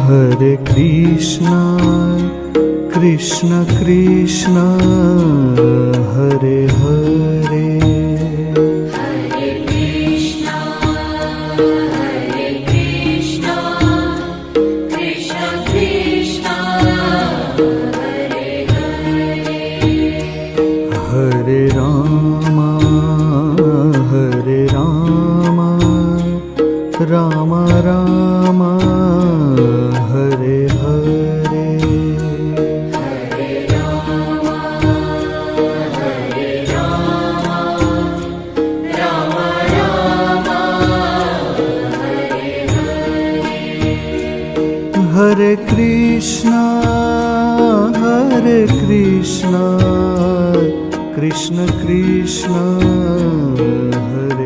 Hare Krishna, Krishna Krishna, Hare Hare, Hare Krishna, Krishna Krishna, Hare Hare, Hare Rama, Rama Rama, Hare Hare, Hare Rama, Rama Rama, Hare Hare, Hare Krishna, Krishna Krishna, Hare